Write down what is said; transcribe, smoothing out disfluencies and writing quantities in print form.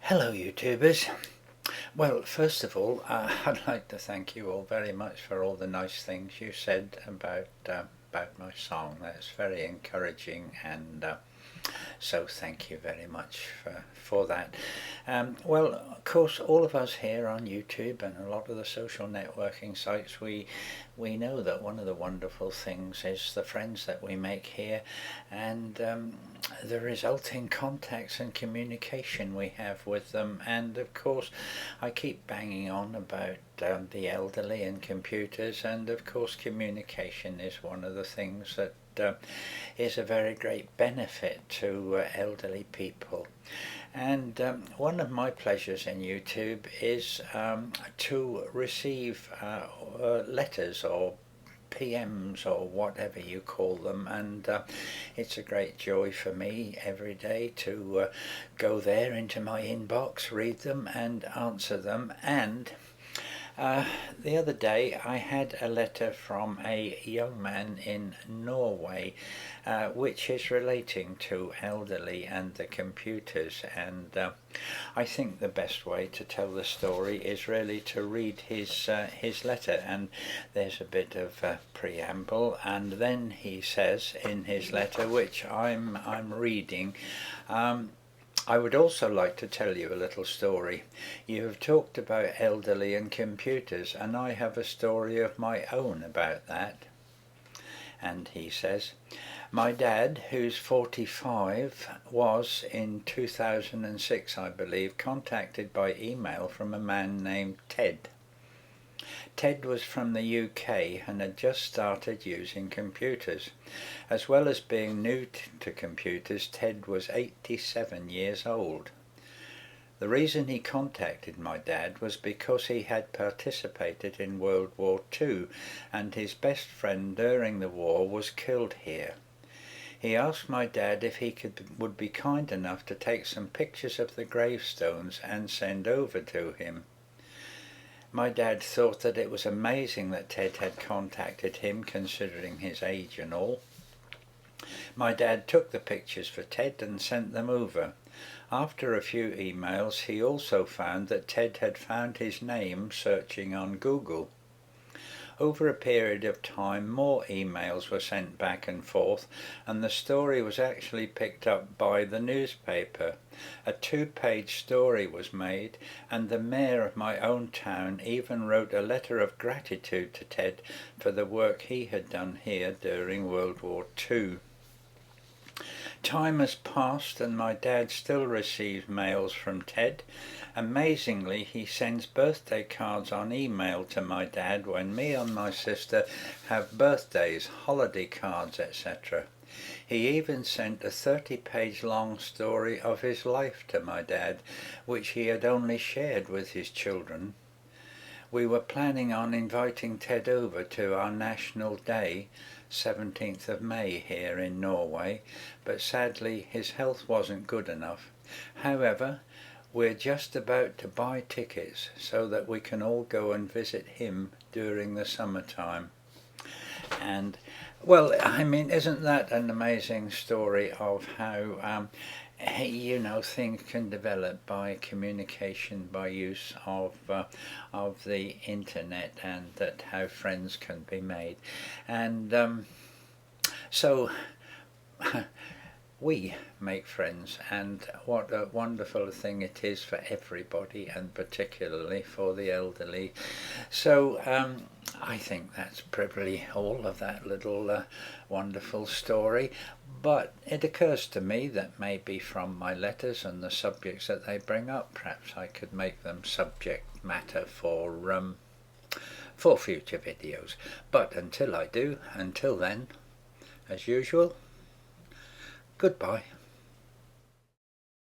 Hello YouTubers. Well, first of all, I'd like to thank you all very much for all the nice things you said about my song. That's very encouraging, and so thank you very much for that. Well, of course, all of us here on YouTube and a lot of the social networking sites, we know that one of the wonderful things is the friends that we make here, and the resulting contacts and communication we have with them. And of course, I keep banging on about the elderly and computers, and of course communication is one of the things that is a very great benefit to elderly people. And one of my pleasures in YouTube is to receive letters or PMs or whatever you call them, and it's a great joy for me every day to go there into my inbox, read them and answer them. And the other day I had a letter from a young man in Norway which is relating to elderly and the computers, and I think the best way to tell the story is really to read his letter. And there's a bit of preamble, and then he says in his letter, which I'm reading, I would also like to tell you a little story. You have talked about elderly and computers, and I have a story of my own about that. And he says, my dad, who's 45, was in 2006, I believe, contacted by email from a man named Ted. Ted was from the UK and had just started using computers. As well as being new to computers, Ted was 87 years old. The reason he contacted my dad was because he had participated in World War II, and his best friend during the war was killed here. He asked my dad if he would be kind enough to take some pictures of the gravestones and send over to him. My dad thought that it was amazing that Ted had contacted him, considering his age and all. My dad took the pictures for Ted and sent them over. After a few emails, he also found that Ted had found his name searching on Google. Over a period of time, more emails were sent back and forth, and the story was actually picked up by the newspaper. A 2-page story was made, and the mayor of my own town even wrote a letter of gratitude to Ted for the work he had done here during World War II. Time has passed, and my dad still receives mails from Ted. Amazingly, he sends birthday cards on email to my dad when me and my sister have birthdays, holiday cards, etc. He even sent a 30-page long story of his life to my dad, which he had only shared with his children. We were planning on inviting Ted over to our National Day, 17th of May here in Norway, but sadly his health wasn't good enough. However, we're just about to buy tickets so that we can all go and visit him during the summertime. And, well, I mean, isn't that an amazing story of how things can develop by communication, by use of the internet, and that how friends can be made. And so we make friends, and what a wonderful thing it is for everybody, and particularly for the elderly. So I think that's probably all of that little wonderful story. But it occurs to me that maybe from my letters and the subjects that they bring up, perhaps I could make them subject matter for future videos. But until I do, until then, as usual, goodbye.